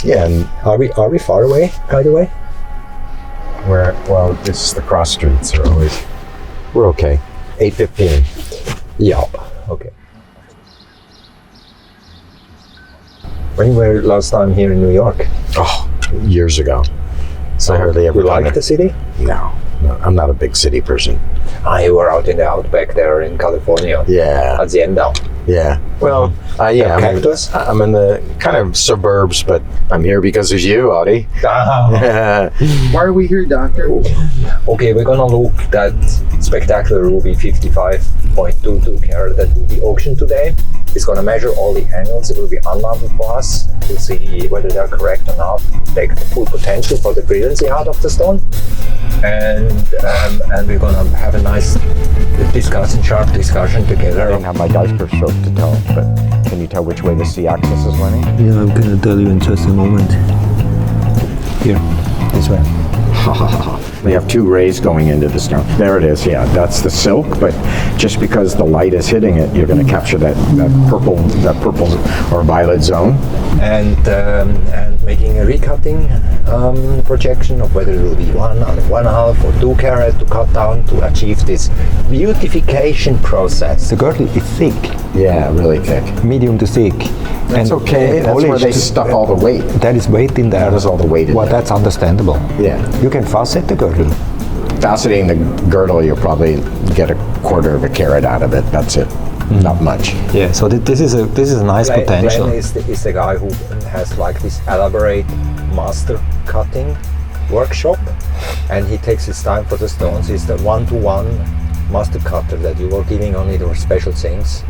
Yeah, and Are we far away, by the way? well, this is the cross streets are always. We're okay. 8:15. Yeah. Okay. When were you last time here in New York? Oh, years ago. So I hardly ever You like the city? No, I'm not a big city person. You were out in the outback there in California. Yeah. Hacienda. Yeah. Well, yeah. Cactus? I'm in the kind of suburbs, but I'm here because of you, Audie. Why are we here, Doctor? Okay, we're gonna look that spectacular ruby 55.22 carat that will be auctioned today. It's gonna measure all the angles. It will be unmounted for us. We'll see whether they're correct or not. Take the full potential for the brilliancy out of the stone. And we're gonna have a nice sharp discussion together. I didn't have my diaper stroke to tell, but can you tell which way the C-axis is running? Yeah, I'm gonna tell you in just a moment. Here, this way. We have two rays going into the stone. There it is, yeah, that's the silk, but just because the light is hitting it, you're going to capture that purple or violet zone. And making a recutting projection of whether it will be 1.5 or 2 carat to cut down to achieve this beautification process. The girdle is thick, Yeah, really thick. medium to thick. That's okay, that's where they stuff all the weight. That is weight in there. That is all the weight in Well, there. that's understandable. Yeah. You can facet the girdle. Faceting the girdle, you'll probably get 1/4 of a carat out of it. That's it. Not much. Yeah, so this is a nice potential. Glenn is the guy who has like this elaborate master cutting workshop, and he takes his time for the stones. He's the one-to-one master cutter that you were giving only those special things,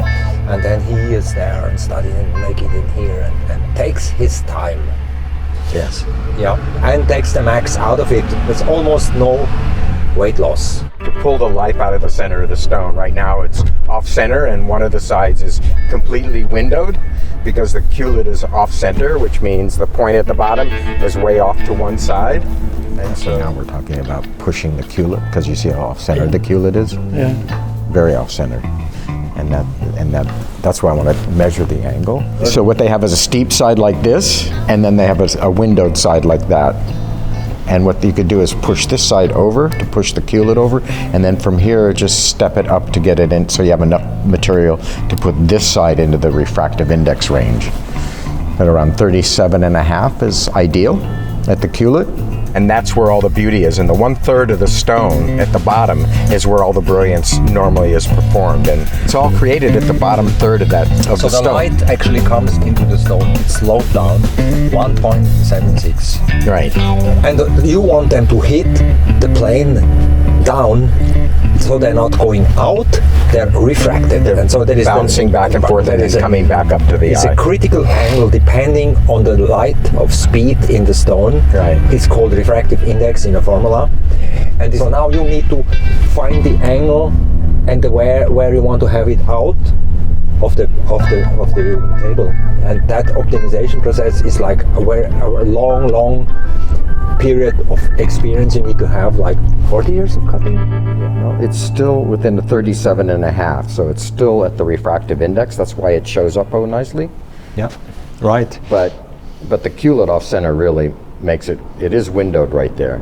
and then he is there and studying and making it here and takes his time. Yes. Yeah, and takes the max out of it. There's almost no weight loss. To pull the life out of the center of the stone. Right now it's off center and one of the sides is completely windowed because the culet is off center, which means the point at the bottom is way off to one side. And so now we're talking about pushing the culet because you see how off center the culet is? Yeah. Very off center. That's why I want to measure the angle. So what they have is a steep side like this, and then they have a windowed side like that. And what you could do is push this side over to push the culet over, and then from here just step it up to get it in so you have enough material to put this side into the refractive index range. At around 37.5 is ideal at the culet. And that's where all the beauty is. And the 1/3 of the stone at the bottom is where all the brilliance normally is performed. And it's all created at the bottom third of that of So the the stone. light actually comes into the stone. It's slowed down 1.76. Right. And you want them to hit the plane down, so they're not going out, they're refracted. And so that is Bouncing back and forth and then coming back up to the It's eye. a critical angle depending on the light of speed in the stone. Right. It's called refractive index in a formula. And so now you need to find the angle and where you want to have it out of the table. And that optimization process is like a long period of experience you need to have, like 40 years of cutting. No, it's still within the 37.5, so it's still at the refractive index. That's why it shows up so nicely. Yeah, right. But the culet off center really makes it. It is windowed right there.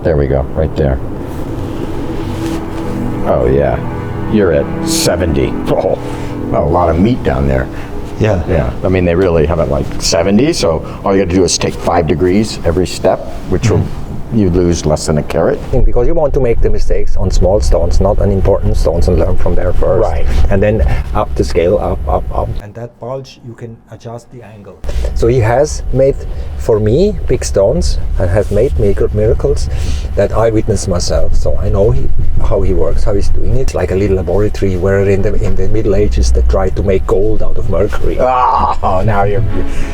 There we go, right there. Oh yeah, you're at 70. Oh, a lot of meat down there. Yeah. Yeah, I mean they really have it like 70. So all you got to do is take 5 degrees every step, which will you lose less than a carat. Because you want to make the mistakes on small stones, not on important stones, and learn from there first. Right. And then up the scale, up. And that bulge, you can adjust the angle. So he has made, for me, big stones and has made miracles that I witnessed myself. So I know how he works, how he's doing it. It's like a little laboratory where in the Middle Ages they tried to make gold out of mercury. Oh, now you're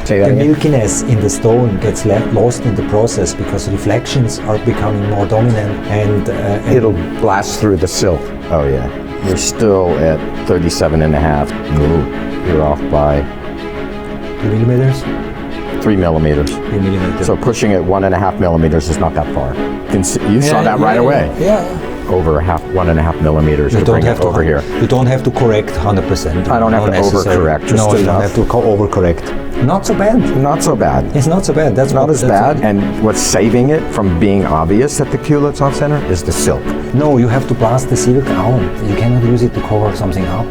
say that The again. milkiness in the stone gets lost in the process because reflections are becoming more dominant and It'll blast through the silk. Oh yeah. You're still at 37.5. You're off by 2 millimeters. 3 millimeters. 3 millimeters. So pushing it 1.5 millimeters is not that far. You saw that right away. Yeah. over 1.5 millimeters to bring it over here. You don't have to correct 100%. I don't have to overcorrect, just no, you don't enough. have to overcorrect. Not so bad. Not so bad. It's not so bad. That's Not what- as that's- bad, and what's saving it from being obvious that the culette's off center is the silk. No, you have to blast the silk out. You cannot use it to cover something up,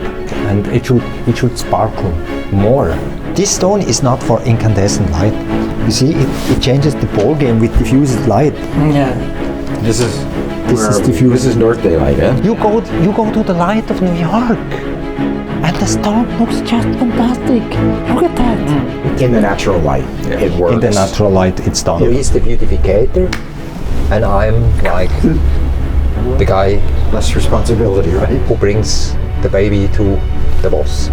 and it should sparkle more. This stone is not for incandescent light. You see, it changes the ball game with diffused light. This is diffused. This is North Daylight, eh? You go to the light of New York, and the stone looks just fantastic. Look at that. In the natural light, it works. In the natural light, it's done. He's the beautificator, and I'm like the guy Less responsibility, right? who brings the baby to the boss.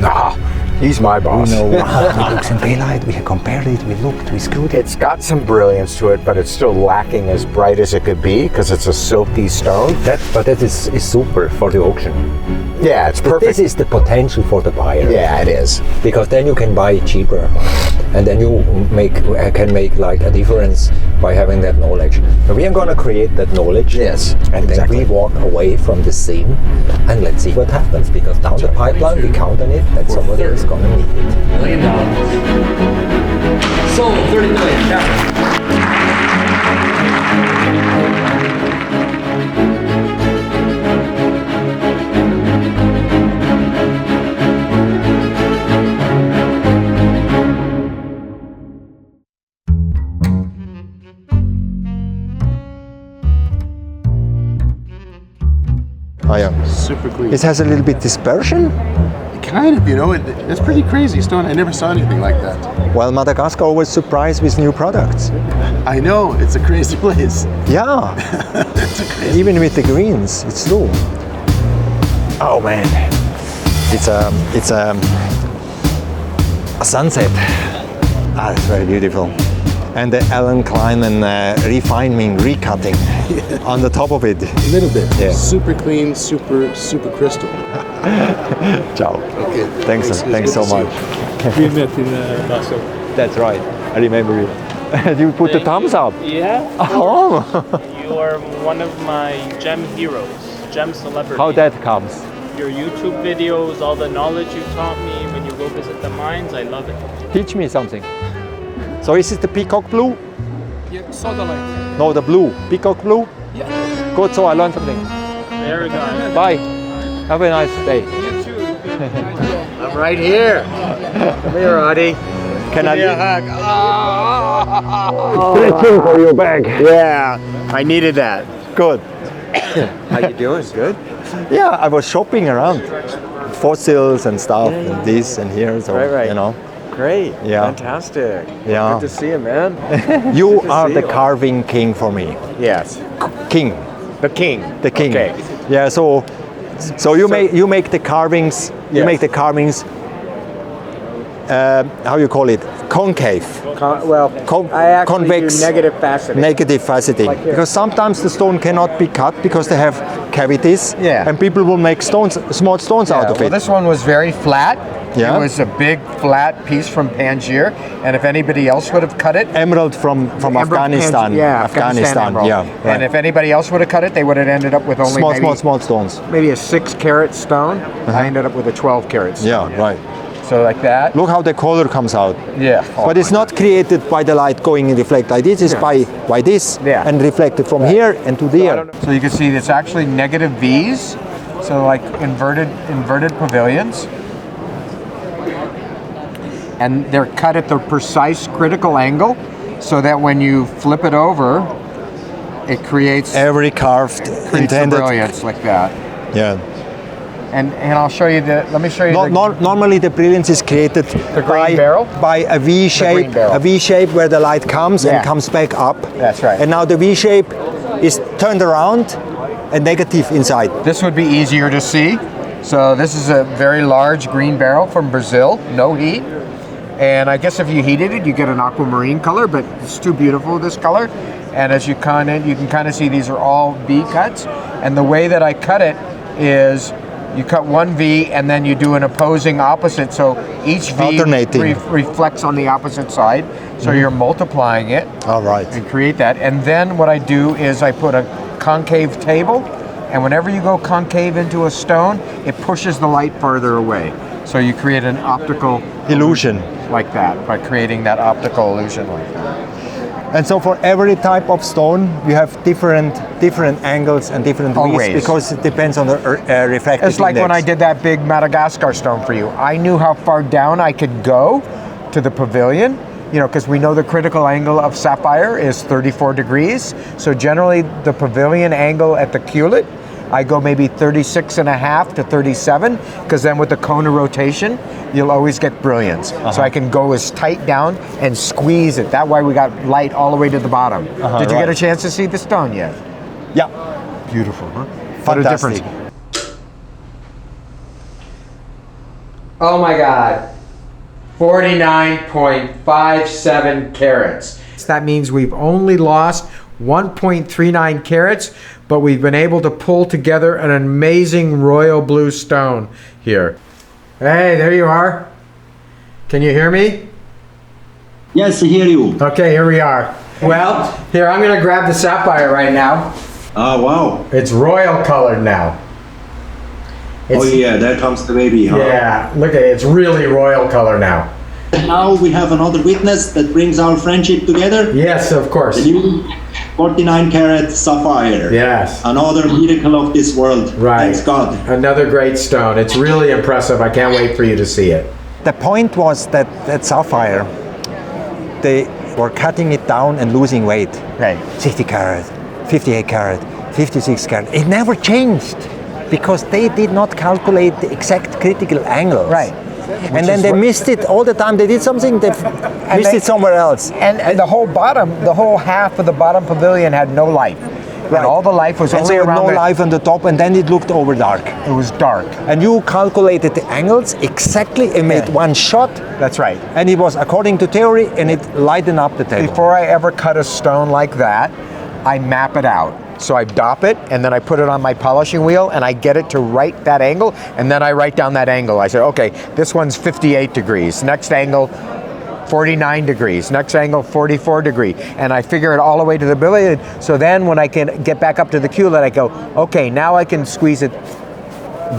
Nah, he's my boss. No, it looks in daylight. We compared it. We looked. We screwed it. It's got some brilliance to it, but it's still lacking as bright as it could be because it's a silky stone. But that is super for the auction. Yeah, it's perfect. This is the potential for the buyer. Yeah, it is. Because then you can buy it cheaper, and then you can make like a difference by having that knowledge. So we are gonna create that knowledge. Yes, and exactly. then we walk away from the scene, and let's see what happens. Because down the pipeline, we count on it that somebody is gonna need it. $1 million. Sold 30 million. Yeah. Oh yeah. Super clean. It has a little bit dispersion. Kind of, you know, it's pretty crazy stone. I never saw anything like that. Well, Madagascar always surprised with new products. I know, it's a crazy place. Yeah. It's a crazy. Even with the greens, it's true. Oh man, it's a sunset. Ah, it's very beautiful. And the Alan Kleinen refinement, recutting on the top of it. A little bit. Yeah. Super clean, super crystal. Ciao. Okay. Thanks so much. We met in Basel. That's right. I remember it. You put the thumbs up. Yeah. Oh, You are one of my gem heroes, gem celebrities. how that comes. Your YouTube videos, all the knowledge you taught me when you go visit the mines, I love it. Teach me something. So is it the peacock blue? Yeah, Sutherland. No, the blue. Peacock blue? Yeah. Good, so I learned something. Very good. Bye. Have a nice day. You too. I'm right here. Come here, Adi. Can I hug. stretching for your back? Yeah, I needed that. Good. How you doing? Good. Yeah, I was shopping around. Fossils and stuff, and this and here, so, Right. you know. Great. Yeah. Fantastic. Yeah. Good to see you, man. You to are see the you. carving king for me. Yes. King. The king. The king. Okay. Yeah, so you make the carvings. You Yes. make the carvings. How you call it? Concave. I actually convex, do negative faceting. Negative faceting. Like here. Because sometimes the stone cannot be cut because they have cavities. Yeah. And people will make small stones out of well, it. this one was very flat. Yeah. It was a big flat piece from Panjshir, and if anybody else would have cut it, Emerald from Afghanistan. Afghanistan emerald. Yeah. And Right. if anybody else would have cut it, they would have ended up with only Small stones. maybe a 6-carat stone. I ended up with a 12-carat stone. Yeah, right. So like that. Look how the color comes out. Yeah. But it's not created by the light going and reflect like this. It's by this Yeah. and reflected from here and to there. So you can see it's actually negative V's, so like inverted pavilions. And they're cut at the precise critical angle so that when you flip it over, it creates Every carved the intended. brilliance like that. Yeah. And I'll show you let me show you Normally the brilliance is created green barrel? by a V shape, green barrel. a V shape where the light comes Yeah. and comes back up. That's right. And now the V shape is turned around and negative inside. This would be easier to see. So this is a very large green barrel from Brazil, no heat. And I guess if you heated it, you get an aquamarine color, but it's too beautiful, this color. And as you can kind of see these are all V cuts. And the way that I cut it is you cut one V and then you do an opposing opposite. So each V Alternating. reflects on the opposite side. So you're multiplying it All right. and create that. And then what I do is I put a concave table, and whenever you go concave into a stone, it pushes the light farther away. So you create an optical Illusion. like that, by creating that optical illusion like that. And so for every type of stone, you have different angles and different widths Always. because it depends on the refractive It's like when I index. did that big Madagascar stone for you. I knew how far down I could go to the pavilion, you know, because we know the critical angle of sapphire is 34 degrees. So generally the pavilion angle at the culet, I go maybe 36 and a half to 37, because then with the cone of rotation, you'll always get brilliance. So I can go as tight down and squeeze it. That way we got light all the way to the bottom. Did you get a chance to see the stone yet? Yeah, Beautiful, huh? fantastic. What a difference. Oh my God. 49.57 carats. That means we've only lost 1.39 carats, but we've been able to pull together an amazing royal blue stone here. Hey, there you are. Can you hear me? Yes, I hear you. Okay, here we are. Well, here, I'm gonna grab the sapphire right now. Ah, wow. It's royal colored now. Oh yeah, there comes the baby, huh? Yeah, look at it, it's really royal color now. Now we have another witness that brings our friendship together. Yes, of course. The new 49 karat sapphire. Yes. Another miracle of this world. Right. Thanks God. Another great stone. It's really impressive. I can't wait for you to see it. The point was that sapphire, they were cutting it down and losing weight. Right. 60 carat, 58 carat, 56 carat. It never changed because they did not calculate the exact critical angles. Right. And then they missed it all the time. They did something, they missed it somewhere else. And the whole bottom, the whole half of the bottom pavilion had no life. And all the life was And only so around no the, life on the top, and then it looked over dark. It was dark. And you calculated the angles exactly and made one shot, That's right. and it was according to theory, and it lightened up the table. Before I ever cut a stone like that, I map it out. So I dop it, and then I put it on my polishing wheel, and I get it to right that angle, and then I write down that angle. I say, okay, this one's 58 degrees. Next angle, 49 degrees. Next angle, 44 degree. And I figure it all the way to the pavilion. So then when I can get back up to the culet, I go, okay, now I can squeeze it.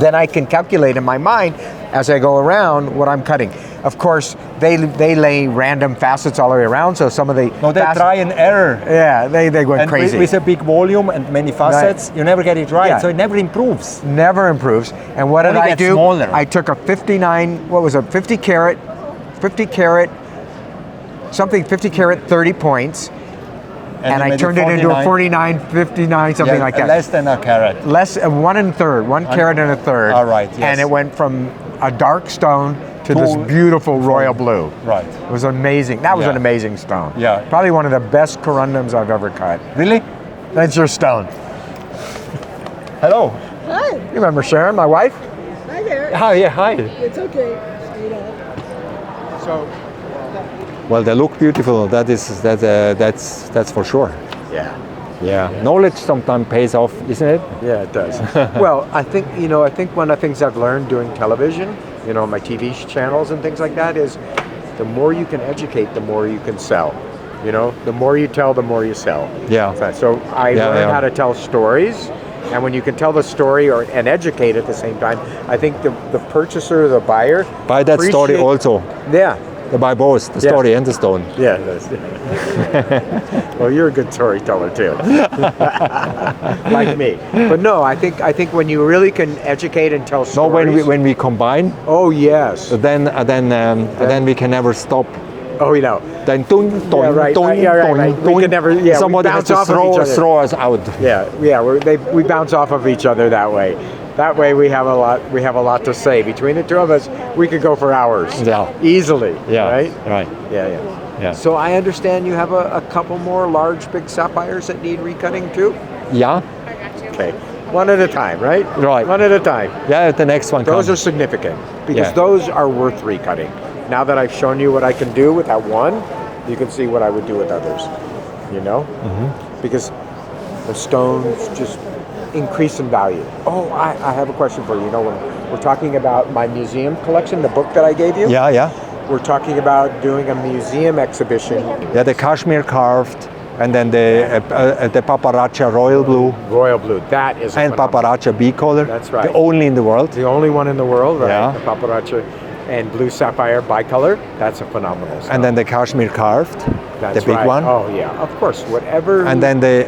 Then I can calculate in my mind as I go around what I'm cutting. Of course, they lay random facets all the way around, so some of the No, they try and error. yeah, they go And crazy. with a big volume and many facets, you never get it right, Yeah. so it never improves. Never improves. And what did Only I gets do? smaller. I took a 59, what was it, 50 carat, 30 points, and I you made turned it into a 49, 59, something like that. Less than a carat. Less, 1 1/3, 1 carat and a third. All right, yes. And it went from a dark stone to this To- beautiful royal blue. Right. It was amazing. That was Yeah. an amazing stone. Yeah. Probably one of the best corundums I've ever cut. Really? That's your stone. Hello. Hi. You remember Sharon, my wife? Hi there. Hi, yeah, hi. It's okay. So, Well, they look beautiful. That's for sure. yeah. Yeah. Knowledge sometimes pays off, isn't it? Yeah, it does. Well, I think one of the things I've learned doing television, my TV channels and things like that, is the more you can educate, the more you can sell. The more you tell, the more you sell. Yeah. So I Yeah, learned yeah. how to tell stories, and when you can tell the story and educate at the same time, I think the purchaser, the buyer, Buy that story appreciate- also. Yeah. Buy both, the Yes. story and the stone. Yeah, that's well, you're a good storyteller too, like me. But no, I think when you really can educate and tell No, stories. when we combine, Oh yes. then we can never stop. Oh, Then dun, dun, Yeah, right, dun, right, yeah, right, dun, right. We dun. can never- yeah, we Somebody has bounce to off of each other. throw us out. Yeah. We bounce off of each other that way. That way we have a lot to say. Between the two of us, we could go for hours. Yeah. Easily. Yeah. Right? Right. Yeah. Yeah. So I understand you have a couple more large, big sapphires that need recutting too? Yeah. Okay. One at a time, right? Right. One at a time. Yeah. The next one Those are comes. significant because Yeah. those are worth recutting. Now that I've shown you what I can do with that one, you can see what I would do with others. Because the stones just increase in value. Oh, I have a question for you. When we're talking about my museum collection, the book that I gave you, Yeah. we're talking about doing a museum exhibition. Yeah. The cashmere carved and then the Paparacha Royal Blue, Royal blue. That is and Paparacha B color. That's right. The only in the world. the only one in the world, right? Yeah. The Paparacha and blue sapphire bicolor. That's a phenomenal stone. And then the Kashmir carved, That's the big right. one. Oh yeah, of course. Whatever. And then the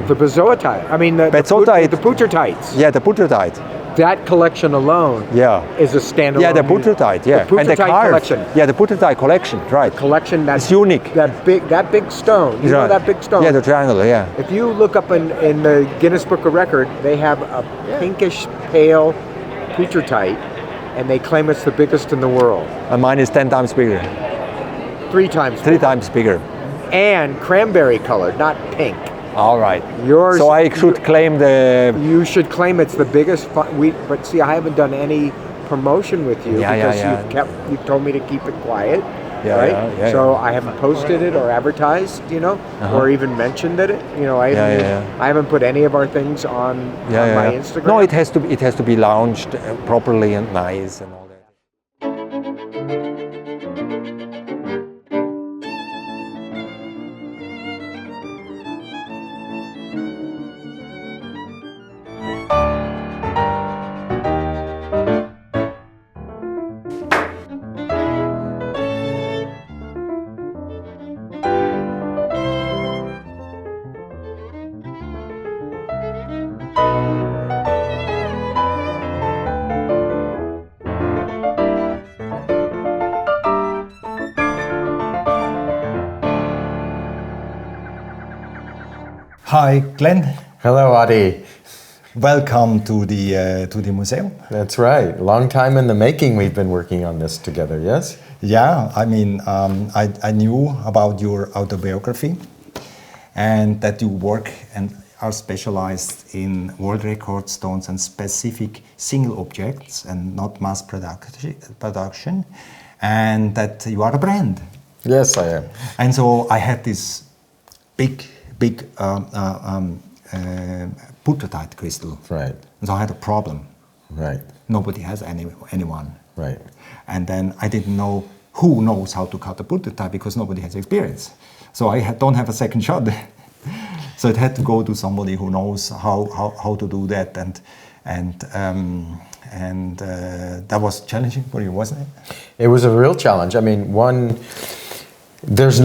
the bezoatite. I mean the Bezoatite. the putratites. yeah, the Putratite. That collection alone Yeah. is a standalone. Yeah, the Putratite. Yeah, The and the Putratite carved. collection. Yeah, the Putratite collection. Right. Collection that's It's unique. That big stone. You know Right. that big stone. Yeah, the triangle. Yeah. If you look up in the Guinness Book of Record, they have a pinkish pale putratite, and they claim it's the biggest in the world. And mine is 10 times bigger. 3 times. 3 times bigger. And cranberry colored, not pink. All right. Yours. So I should claim the. You should claim it's the biggest. But see, I haven't done any promotion with you Yeah, yeah, because yeah. you've told me to keep it quiet. Yeah, right? yeah, so I haven't posted it or advertised, or even mentioned it. I haven't put any of our things on my Instagram. No, it has to be launched properly and nice and all that. Hi, Glenn. Hello, Adi. Welcome to the museum. That's right. Long time in the making. We've been working on this together. Yes. Yeah, I mean, I knew about your autobiography, and that you work and are specialized in world record stones and specific single objects and not mass production, and that you are a brand. Yes, I am. And so I had this big putratite crystal. Right. And so I had a problem. Right. Nobody has anyone. Right. And then I didn't know who knows how to cut a putratite because nobody has experience. So I don't have a second shot. So it had to go to somebody who knows how to do that, and that was challenging for you, wasn't it? It was a real challenge. I mean, there is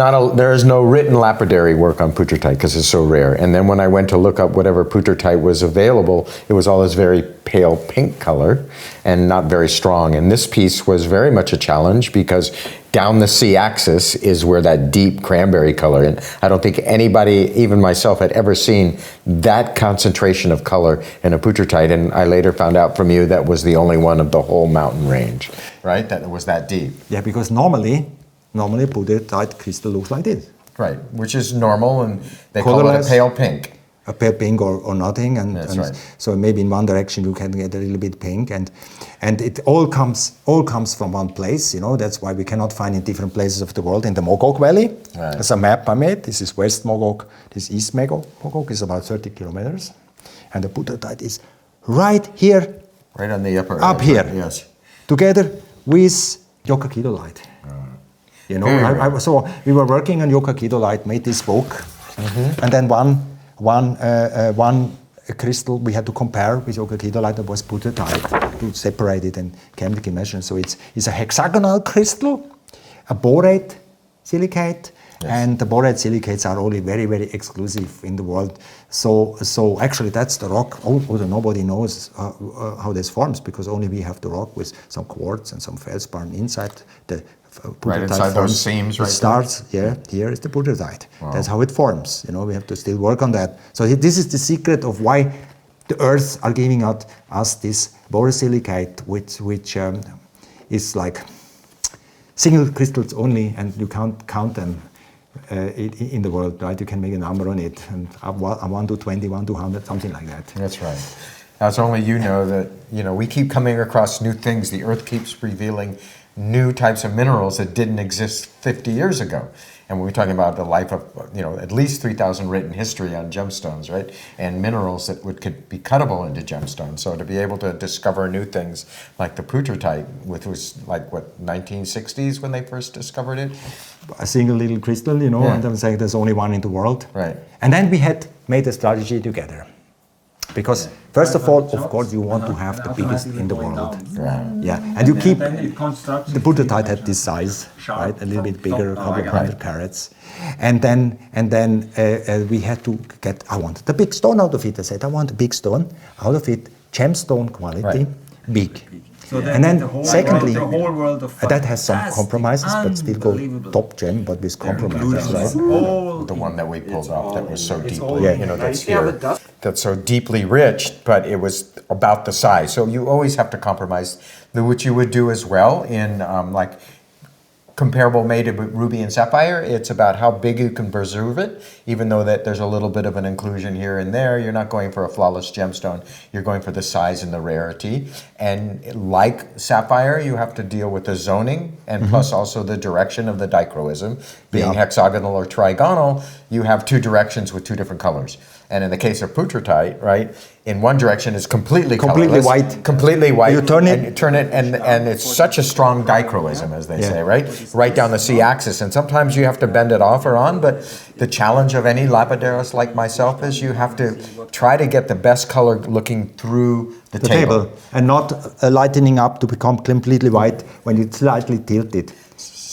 no written lapidary work on putratite because it's so rare. And then when I went to look up whatever putratite was available, it was all this very pale pink color and not very strong. And this piece was very much a challenge because down the C-axis is where that deep cranberry color, and I don't think anybody, even myself, had ever seen that concentration of color in a putratite. And I later found out from you that was the only one of the whole mountain range, right? That was that deep. Yeah, because normally putratite crystal looks like this. Right, which is normal, and they call it a pale pink. A pale pink or nothing, and right. So maybe in one direction you can get a little bit pink, and it all comes from one place. That's why we cannot find in different places of the world. In the Mogok Valley, right. There's a map I made. This is West Mogok. This is East Mogok is about 30 kilometers, and the putratite is right here, Right on the upper. up here, Yes. together with yokakidolite. So we were working on yokakidolite, made this book, and then one crystal we had to compare with yokakidolite that was putratite to separate it and chemically measure. So it's a hexagonal crystal, a borate silicate, and the borate silicates are only very, very exclusive in the world. So actually that's the rock. Although nobody knows how this forms because only we have the rock with some quartz and some feldspar inside the. Right inside those seams, right? It starts, here is the putratite. Wow. That's how it forms. We have to still work on that. So this is the secret of why the Earth are giving us this borosilicate, which is like single crystals only, and you can't count them in the world, right? You can make a number on it, and 1 to 20, 1 to 100, something like that. That's right. That's only you know that, we keep coming across new things. The Earth keeps revealing new types of minerals that didn't exist 50 years ago. And we're talking about the life of, at least 3,000 written history on gemstones, right? And minerals that could be cuttable into gemstones. So to be able to discover new things like the putrutite, which was like, 1960s when they first discovered it? A single little crystal, Yeah. and I'm saying there's only one in the world. Right. And then we had made a strategy together. Because first of all, of course, you want to have the biggest in the world. Yeah, and you keep the putrutite had this size, right? A little bit bigger, a couple of 100 carats, and then we had to get. I wanted a big stone out of it. I said I want a big stone out of it, gemstone quality, big. And then, secondly, that has some compromises, but still go top gem, but with compromises, right? The one that we pulled off that was so deeply, that's here, that's so deeply rich, but it was about the size. So you always have to compromise, which you would do as well in like comparable made of ruby and sapphire. It's about how big you can preserve it, even though that there's a little bit of an inclusion here and there. You're not going for a flawless gemstone. You're going for the size and the rarity. And like sapphire, you have to deal with the zoning and plus also the direction of the dichroism. Being hexagonal or trigonal, you have two directions with two different colors. And in the case of putrutite, right, in one direction is completely colorless, white. Completely white. You turn it, and it's such a strong dichroism, as they say, right down the C-axis. And sometimes you have to bend it off or on, but the challenge of any lapidaris like myself is you have to try to get the best color looking through the table. And not lightening up to become completely white when it's slightly tilted.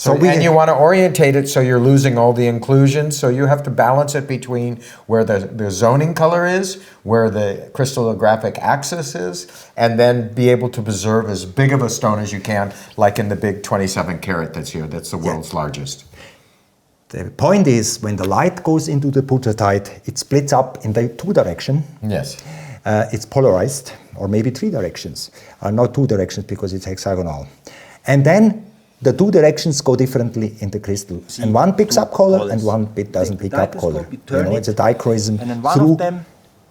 And you want to orientate it so you're losing all the inclusion. So you have to balance it between where the zoning color is, where the crystallographic axis is, and then be able to preserve as big of a stone as you can, like in the big 27 carat that's here. That's the world's largest. The point is, when the light goes into the putrutite, it splits up in the two directions. Yes. It's polarized, or maybe three directions. Not two directions because it's hexagonal. And then the two directions go differently in the crystal. And one picks up color and one bit doesn't pick up color. It's a dichroism through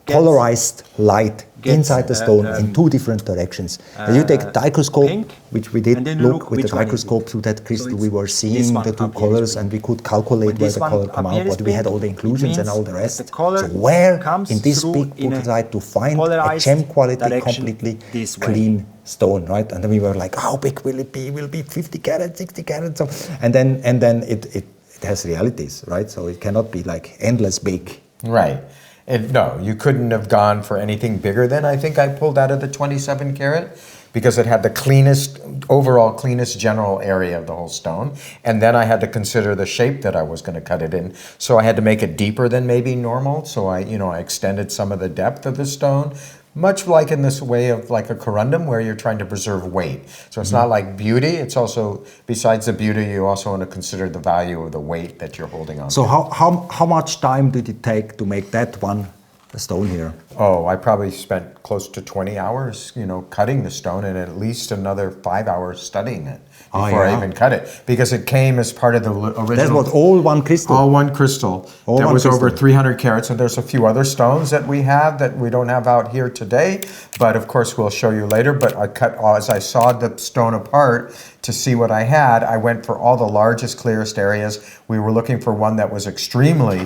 polarized light inside the stone in two different directions. And you take a dichroscope, which we did look with the dichroscope through that crystal, we were seeing the two colors and we could calculate where the color come out, but we had all the inclusions and all the rest. So where in this big putrutite to find a gem quality completely clean stone, right? And then we were like, how big will it be? Will it be 50 carats, 60 carats? So, and then it has realities, right? So it cannot be like endless big. Right. And no, you couldn't have gone for anything bigger than I think I pulled out of the 27 carat because it had the cleanest, overall cleanest general area of the whole stone. And then I had to consider the shape that I was going to cut it in. So I had to make it deeper than maybe normal. So I extended some of the depth of the stone. Much like in this way of like a corundum where you're trying to preserve weight. So it's not like beauty, it's also, besides the beauty, you also want to consider the value of the weight that you're holding on So to. how much time did it take to make that one stone here? Oh, I probably spent close to 20 hours, cutting the stone and at least another 5 hours studying it before I even cut it. Because it came as part of the original... That was all one crystal? All one crystal. That was over 300 carats, and there's a few other stones that we have that we don't have out here today, but of course we'll show you later. But I cut, as I sawed the stone apart to see what I had, I went for all the largest, clearest areas. We were looking for one that was extremely,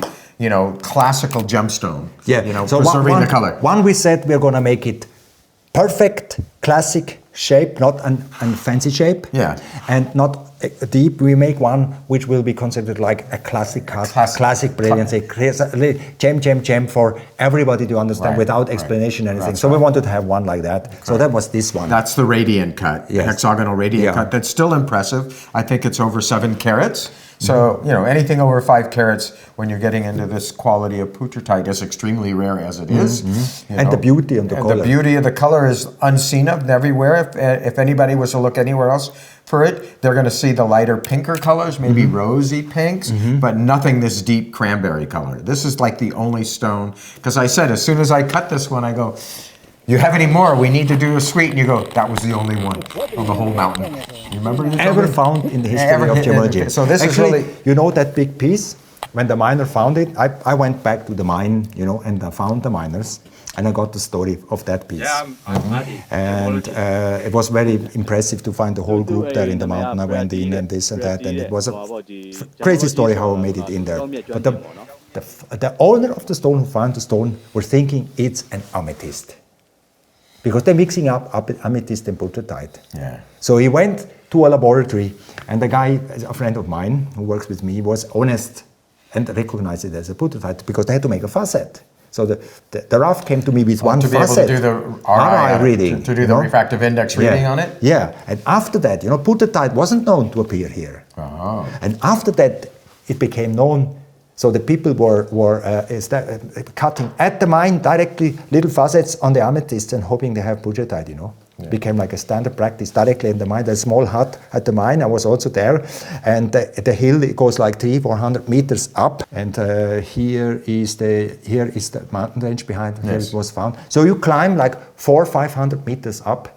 classical gemstone. Yeah, so preserving the color. One we said we're going to make it perfect, classic shape, not a fancy shape. Yeah. And not deep. We make one which will be considered like a classic cut, classic brilliancy, gem for everybody to understand without explanation or anything. So we wanted to have one like that. So that was this one. That's the radiant cut, the hexagonal radiant cut. That's still impressive. I think it's over 7 carats. So, anything over 5 carats when you're getting into this quality of putrutite is extremely rare as it is. And the beauty of the color. The beauty of the color is unseen of everywhere. If anybody was to look anywhere else for it, they're going to see the lighter pinker colors, maybe rosy pinks, but nothing this deep cranberry color. This is like the only stone. Because I said, as soon as I cut this one, I go, you have any more? We need to do a suite. And you go, that was the only one of the whole mountain. You remember? Ever found in the history of gemology. So this actually, is really... that big piece? when the miner found it, I went back to the mine, you know, and I found the miners, and I got the story of that piece. Yeah, I'm Maddie. And it was very impressive to find the whole group there in the mountain. I went in and this and that, and it was a crazy story how I made it in there. But the owner of the stone who found the stone were thinking it's an amethyst, because they're mixing up amethyst and butyrtite. Yeah. So he went to a laboratory, and the guy, a friend of mine who works with me, was honest and recognized it as a butyrtite because they had to make a facet. So the rough came to me with one to be able facet. to do the RI reading. to do the refractive index reading on it? Yeah, and after that, you know, butyrtite wasn't known to appear here. Oh. And after that, it became known. So the people were cutting at the mine directly little facets on the amethyst and hoping they have butyrtite, you know. It became like a standard practice directly in the mine. There's a small hut at the mine. I was also there. And the hill, it goes like 300-400 meters up. And here is the mountain range behind where it was found. So you climb like 400-500 meters up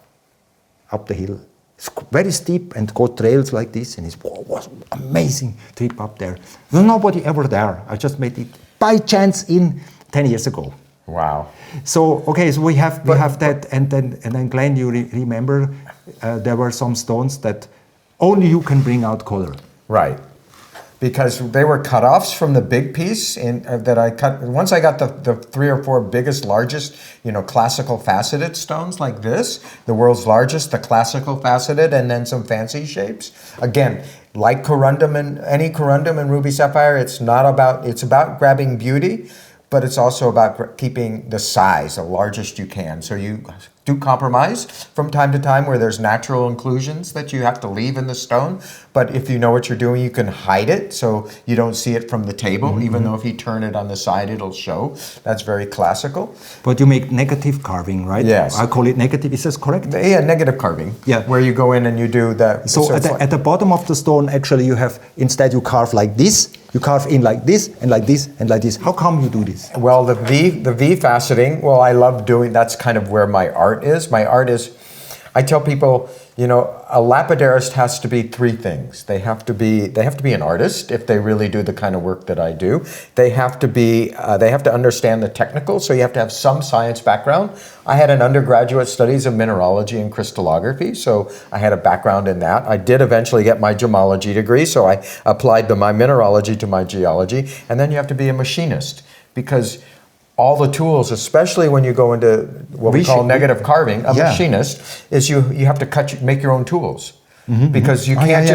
the hill. It's very steep and go trails like this, and it was an amazing trip up there. There's nobody ever there. I just made it by chance in 10 years ago. Wow. So okay, so we have that, and then Glenn, you remember there were some stones that only you can bring out color. Right. Because they were cut-offs from the big piece that I cut. Once I got the 3 or 4 biggest, largest, you know, classical faceted stones like this, the world's largest, the classical faceted, and then some fancy shapes. Again, like corundum and any corundum and ruby sapphire, it's about grabbing beauty, but it's also about keeping the size, the largest you can. So you do compromise from time to time where there's natural inclusions that you have to leave in the stone. But if you know what you're doing, you can hide it so you don't see it from the table, even though if you turn it on the side, it'll show. That's very classical. But you make negative carving, right? Yes. I call it negative. Is this correct? Yeah, negative carving. Yeah. Where you go in and you do that. So at the bottom of the stone, actually, instead you carve like this. You carve in like this and like this and like this. How come you do this? Well, the V faceting, well, I love doing, that's kind of where my art is. My art is, I tell people, you know, a lapidarist has to be 3 things. They have to be an artist if they really do the kind of work that I do. They have to understand the technical, so you have to have some science background. I had an undergraduate studies of mineralogy and crystallography, so I had a background in that. I did eventually get my gemology degree, so I applied my mineralogy to my geology. And then you have to be a machinist, because all the tools, especially when you go into what we call negative carving, machinist, is you have to make your own tools. Because you can't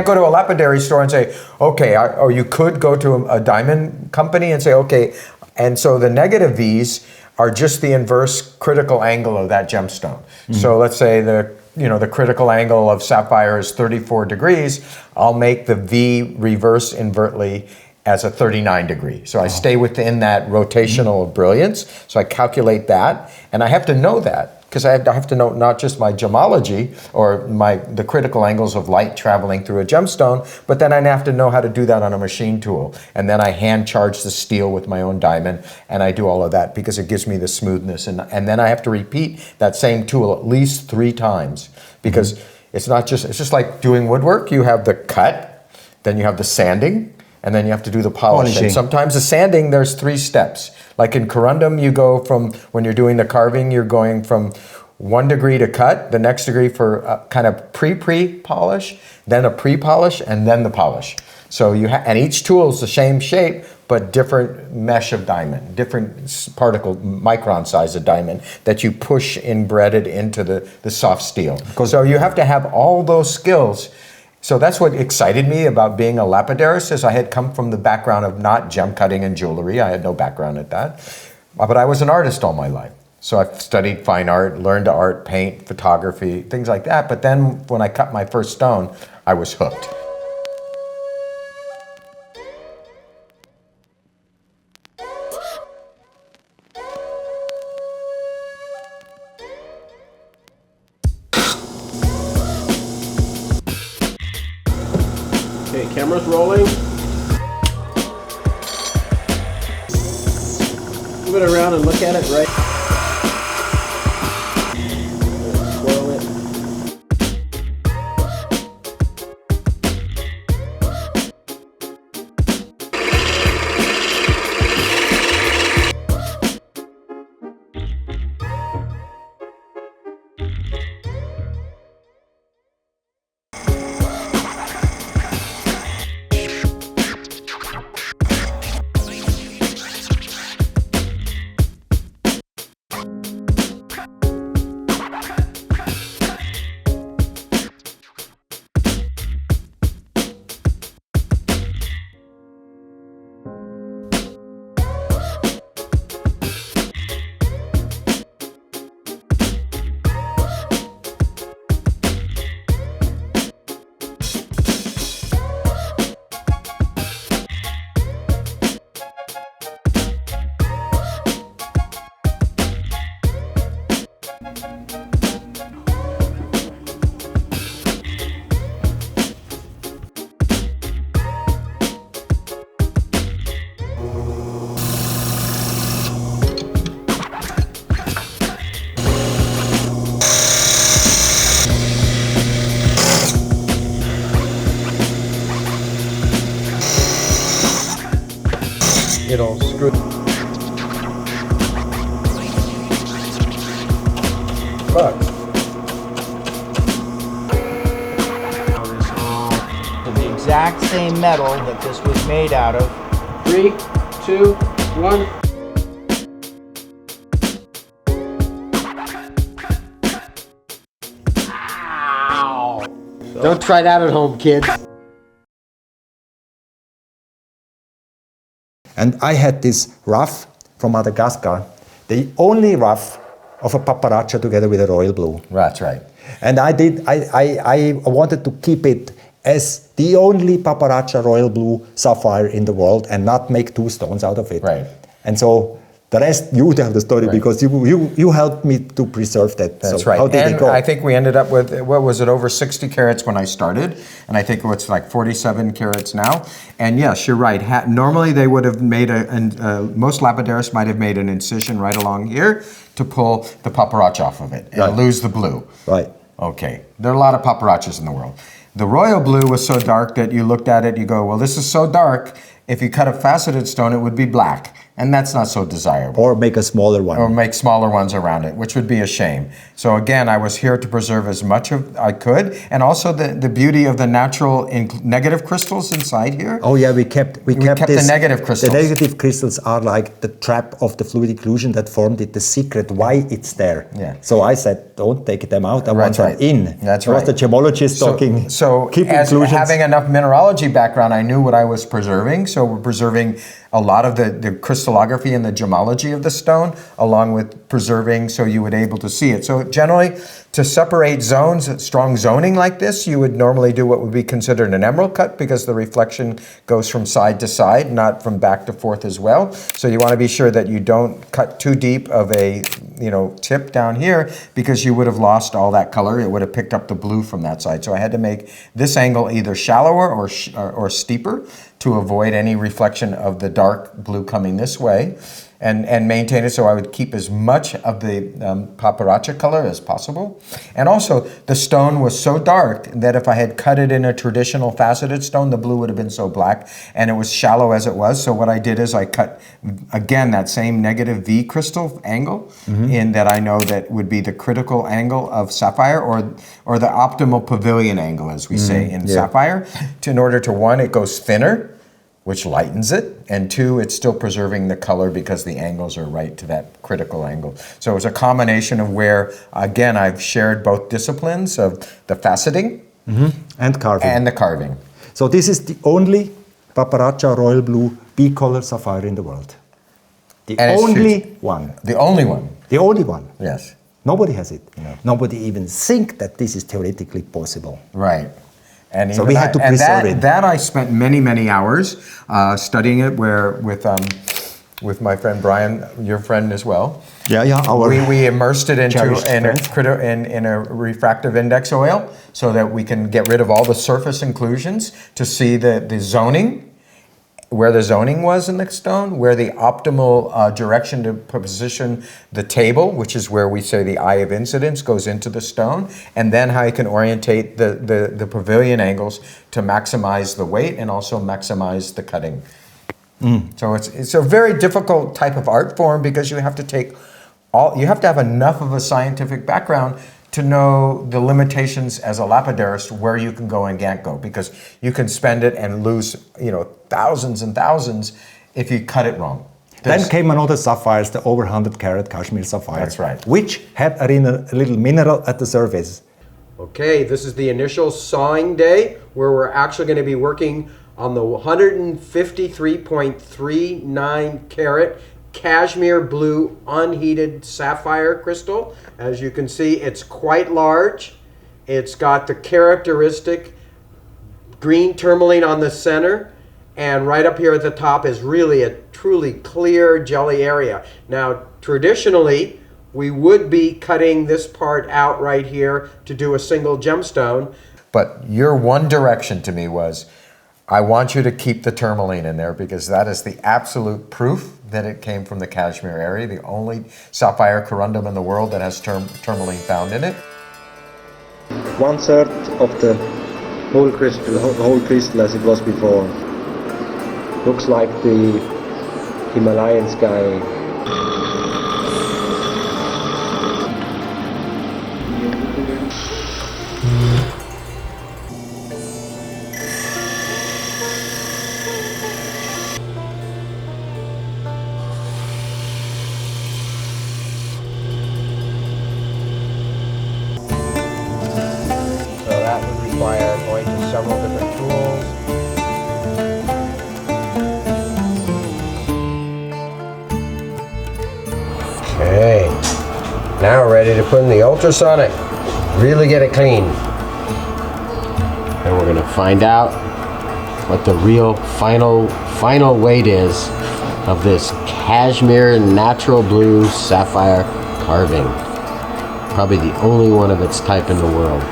go to a lapidary store and say, okay, or you could go to a diamond company and say, okay, and so the negative V's are just the inverse critical angle of that gemstone. So let's say the critical angle of sapphire is 34 degrees, I'll make the V reverse invertly as a 39 degree. So I stay within that rotational of brilliance. So I calculate that, and I have to know that, because I have to know not just my gemology or the critical angles of light traveling through a gemstone, but then I have to know how to do that on a machine tool. And then I hand charge the steel with my own diamond, and I do all of that because it gives me the smoothness. And then I have to repeat that same tool at least 3 times, because it's just like doing woodwork. You have the cut, then you have the sanding, and then you have to do the polishing. And sometimes the sanding, there's 3 steps. Like in corundum, you go from, when you're doing the carving, you're going from 1 degree to cut, the next degree for kind of pre-polish, then a pre-polish, and then the polish. So and each tool is the same shape, but different mesh of diamond, different particle, micron size of diamond that you push embedded into the soft steel. So you have to have all those skills. So that's what excited me about being a lapidarist, is I had come from the background of not gem cutting and jewelry. I had no background at that. But I was an artist all my life. So I've studied fine art, learned art, paint, photography, things like that. But then when I cut my first stone, I was hooked. Okay, camera's rolling. Move it around and look at it, right? Swirl it. it'll screw. Look. The exact same metal that this was made out of. 3, 2, 1. Don't try that at home, kids. And I had this ruff from Madagascar, the only ruff of a paparacha together with a royal blue. That's right. And I wanted to keep it as the only paparacha royal blue sapphire in the world and not make two stones out of it. Right. And so the rest, you tell the story, Right. because you helped me to preserve that. That's So right. How did and it go? I think we ended up with, what was it, over 60 carats when I started, and I think it's like 47 carats now. And yes, you're right. Normally they would have made most lapidarists might have made an incision right along here to pull the paparacha off of it and Right. lose the blue. Right. Okay, there are a lot of paparachas in the world. The royal blue was so dark that you looked at it, you go, well, this is so dark, if you cut a faceted stone, it would be black. And that's not so desirable. Or make a smaller one. Or make smaller ones around it, which would be a shame. So again, I was here to preserve as much as I could, and also the beauty of the natural negative crystals inside here. Oh yeah, we kept kept the negative crystals. The negative crystals are like the trap of the fluid occlusion that formed it, the secret why it's there. Yeah. So I said, don't take them out. I want them right. in. That's I was right. the gemologist talking. So keep as inclusions. having enough mineralogy background, I knew what I was preserving. So we're preserving a lot of the crystallography and the gemology of the stone, along with preserving so you would able to see it. So generally, to separate zones, strong zoning like this, you would normally do what would be considered an emerald cut, because the reflection goes from side to side, not from back to forth as well. So you want to be sure that you don't cut too deep of a tip down here, because you would have lost all that color. It would have picked up the blue from that side. So I had to make this angle either shallower or steeper to avoid any reflection of the dark blue coming this way, and maintain it so I would keep as much of the paparacha color as possible. And also, the stone was so dark that if I had cut it in a traditional faceted stone, the blue would have been so black, and it was shallow as it was. So what I did is I cut, again, that same negative V crystal angle in that I know that would be the critical angle of sapphire, or the optimal pavilion angle, as we say in sapphire, in order to, one, it goes thinner, which lightens it, and two, it's still preserving the color because the angles are right to that critical angle. So it's a combination of where, again, I've shared both disciplines of the faceting and carving. and the carving. So this is the only paparacha royal blue B-color sapphire in the world. The And it's only huge. one. The only one, The only one. yes, Nobody has it. No. Nobody even think that this is theoretically possible. right. And So even we had to and preserve it. That I spent many, many hours studying it, with my friend Brian, your friend as well. Yeah. We immersed it into cherished in a refractive index oil so that we can get rid of all the surface inclusions to see the zoning, where the zoning was in the stone, where the optimal direction to position the table, which is where we say the eye of incidence goes into the stone, and then how you can orientate the pavilion angles to maximize the weight and also maximize the cutting. So it's a very difficult type of art form, because you have to have enough of a scientific background to know the limitations as a lapidarist, where you can go and can't go, because you can spend it and lose thousands and thousands if you cut it wrong. Then came another sapphires, the over 100 carat Kashmir sapphire. That's right. Which had a little mineral at the surface. Okay, this is the initial sawing day, where we're actually going to be working on the 153.39 carat cashmere blue unheated sapphire crystal. As you can see, it's quite large. It's got the characteristic green tourmaline on the center, and right up here at the top is really a truly clear jelly area. Now, traditionally, we would be cutting this part out right here to do a single gemstone. But your one direction to me was, I want you to keep the tourmaline in there, because that is the absolute proof that it came from the Kashmir area, the only sapphire corundum in the world that has tourmaline found in it. 1/3 of the whole crystal as it was before. Looks like the Himalayan sky. So that would require going to several different tools. Okay, now we're ready to put in the ultrasonic. Really get it clean. And we're gonna find out what the real final weight is of this cashmere natural blue sapphire carving. Probably the only one of its type in the world.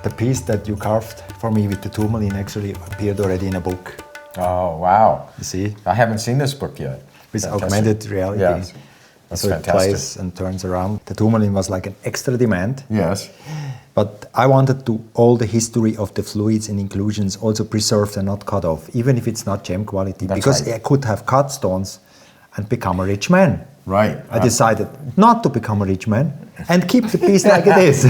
The piece that you carved for me with the tourmaline actually appeared already in a book. Oh, wow. You see? I haven't seen this book yet. With Fantastic. augmented reality. Yes. That's so fantastic. it plays and turns around. The tourmaline was like an extra demand. Yes. But I wanted to all the history of the fluids and inclusions also preserved and not cut off, even if it's not gem quality, That's because right. I could have cut stones and become a rich man. Right. I decided not to become a rich man and keep the piece like it is.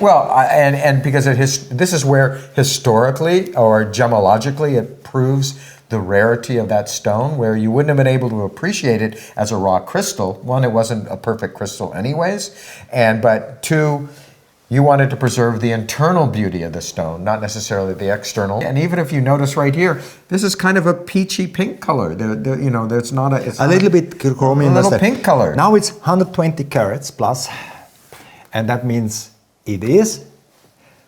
Well, and because this is where historically or gemologically it proves the rarity of that stone, where you wouldn't have been able to appreciate it as a raw crystal. One, it wasn't a perfect crystal anyways, but two, you wanted to preserve the internal beauty of the stone, not necessarily the external. And even if you notice right here, this is kind of a peachy pink color. There's not a... It's a little bit chromium. A little pink color. Now it's 120 carats plus, and that means it is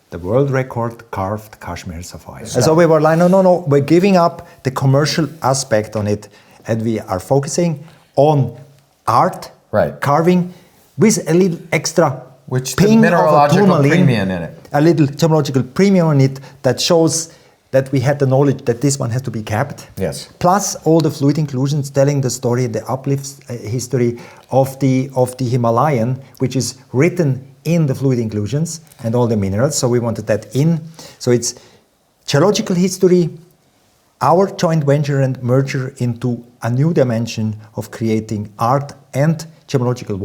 the world record carved cashmere sapphire. And so we were like, no, we're giving up the commercial aspect on it, and we are focusing on art, right, carving, with a little extra which the ping of a mineralogical tourmaline, premium in it. a little gemological premium on it that shows that we had the knowledge that this one has to be kept. Yes. Plus all the fluid inclusions telling the story, the uplift history of the Himalayan, which is written in the fluid inclusions and all the minerals. So we wanted that in. So it's geological history, our joint venture and merger into a new dimension of creating art and gemological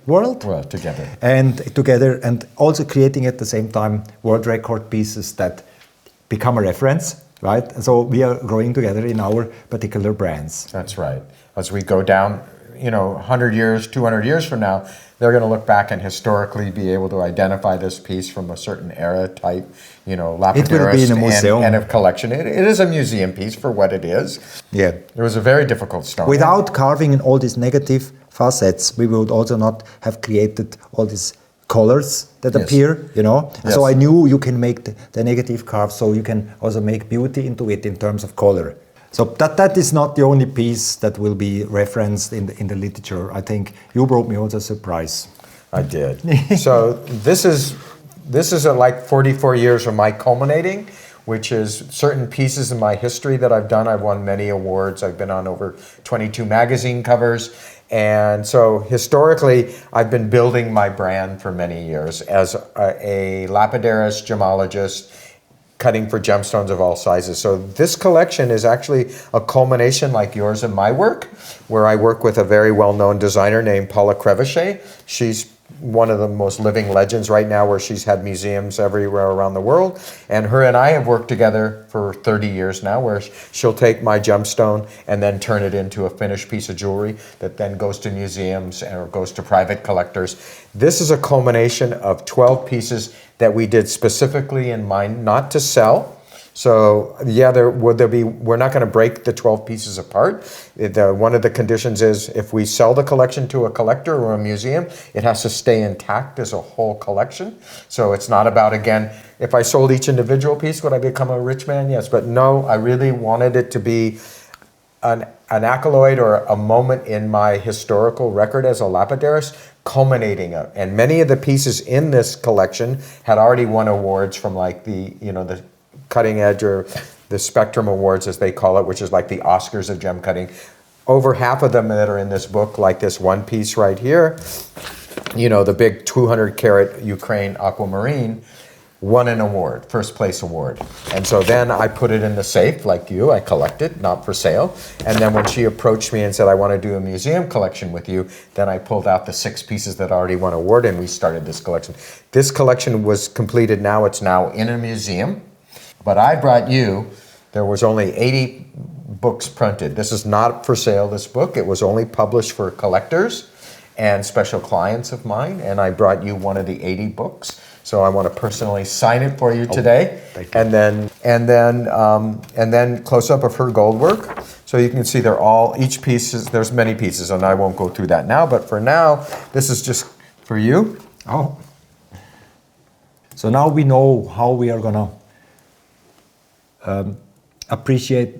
world together. And also creating at the same time world record pieces that become a reference, right? And so we are growing together in our particular brands. That's right. As we go down, 100 years, 200 years from now, they're going to look back and historically be able to identify this piece from a certain era type, lapidaris it will be in a museum. and of collection. It is a museum piece for what it is. Yeah. It was a very difficult stone. Without carving in all these negative facets, we would also not have created all these colors that appear, Yes. So I knew you can make the negative carve, so you can also make beauty into it in terms of color. So that is not the only piece that will be referenced in the literature. I think you brought me also a surprise. I did. So this is like 44 years of my culminating, which is certain pieces in my history that I've done. I've won many awards. I've been on over 22 magazine covers. And so historically, I've been building my brand for many years as a lapidaris gemologist, cutting for gemstones of all sizes. So this collection is actually a culmination like yours and my work, where I work with a very well-known designer named Paula Crevichet. She's one of the most living legends right now, where she's had museums everywhere around the world. And her and I have worked together for 30 years now, where she'll take my gemstone and then turn it into a finished piece of jewelry that then goes to museums or goes to private collectors. This is a culmination of 12 pieces that we did specifically in mind not to sell. So yeah, we're not going to break the 12 pieces apart. One of the conditions is if we sell the collection to a collector or a museum, it has to stay intact as a whole collection. So it's not about, again, if I sold each individual piece, would I become a rich man? Yes, but no, I really wanted it to be an accolade or a moment in my historical record as a lapidaris, culminating it. And many of the pieces in this collection had already won awards from like the cutting edge or the Spectrum Awards, as they call it, which is like the Oscars of gem cutting. Over half of them that are in this book, like this one piece right here, the big 200 carat Ukraine aquamarine, won an award, first place award. And so then I put it in the safe, like you, I collect it, not for sale. And then when she approached me and said, I want to do a museum collection with you, then I pulled out the 6 pieces that already won an award and we started this collection. This collection was completed now, it's now in a museum. But I brought you, there was only 80 books printed. This is not for sale, this book. It was only published for collectors and special clients of mine. And I brought you one of the 80 books. So I want to personally sign it for you today, and then close up of her gold work. So you can see they're all, each piece is, there's many pieces, and I won't go through that now. But for now, this is just for you. Oh. So now we know how we are gonna appreciate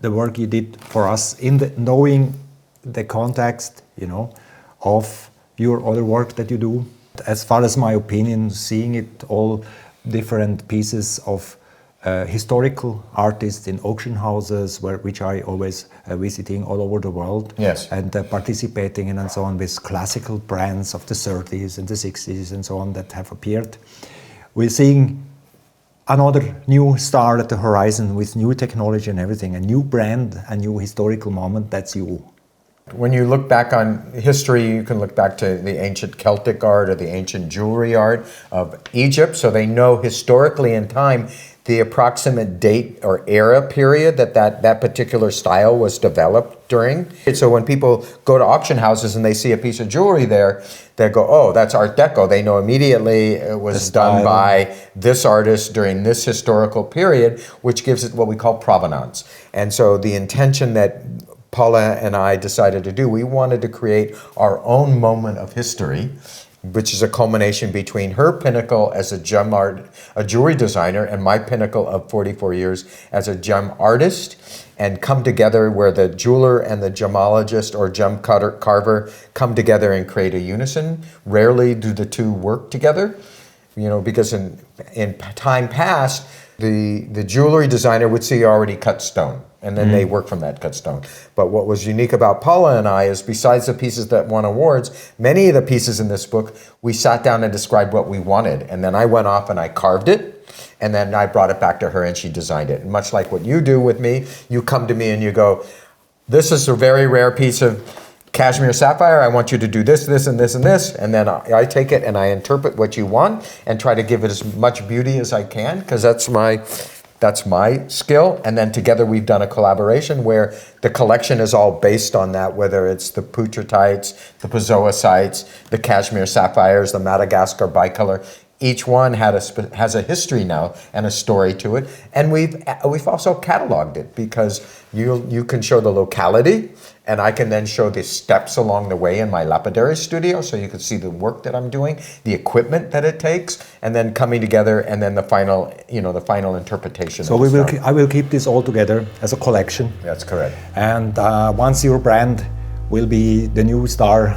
the work you did for us in the knowing the context, you know, of your other work that you do. As far as my opinion, seeing it all different pieces of historical artists in auction houses, which I always visiting all over the world, yes, and participating in and so on with classical brands of the 30s and the 60s and so on that have appeared. We're seeing another new star at the horizon with new technology and everything, a new brand, a new historical moment. That's you. When you look back on history, you can look back to the ancient Celtic art or the ancient jewelry art of Egypt, so they know historically in time the approximate date or era period that particular style was developed during. So when people go to auction houses and they see a piece of jewelry there, they go, oh, that's Art Deco. They know immediately it was done by this artist during this historical period, which gives it what we call provenance. And so the intention that Paula and I decided to do, we wanted to create our own moment of history, which is a culmination between her pinnacle as a jewelry designer, and my pinnacle of 44 years as a gem artist, and come together where the jeweler and the gemologist or gem carver come together and create a unison. Rarely do the two work together, you know, because in time past, the jewelry designer would see already cut stone, and then they work from that cut stone. But what was unique about Paula and I is, besides the pieces that won awards, many of the pieces in this book, we sat down and described what we wanted. And then I went off and I carved it, and then I brought it back to her and she designed it. And much like what you do with me, you come to me and you go, this is a very rare piece of cashmere sapphire, I want you to do this, this, and this, and this. And then I take it and I interpret what you want and try to give it as much beauty as I can, because that's my skill. And then together we've done a collaboration where the collection is all based on that, whether it's the Putratites, the Pozoisites, the cashmere sapphires, the Madagascar bicolor. Each one has a history now and a story to it. And we've also cataloged it, because you can show the locality, and I can then show the steps along the way in my lapidary studio, so you can see the work that I'm doing, the equipment that it takes, and then coming together, and then the final interpretation. So I will keep this all together as a collection. That's correct. And once your brand will be the new star,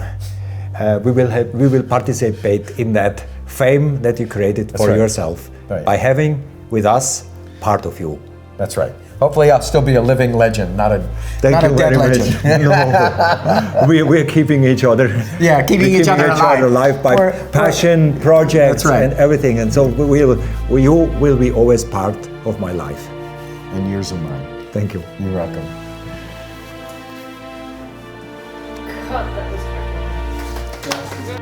we will participate in that fame that you created for yourself by having with us part of you. That's right. Hopefully I'll still be a living legend, not a dead legend. No. We're keeping each other. Yeah, keeping each other alive by passion, projects, and everything. And so you will be always part of my life. And yours and mine. Thank you. You're welcome. God, that was fucking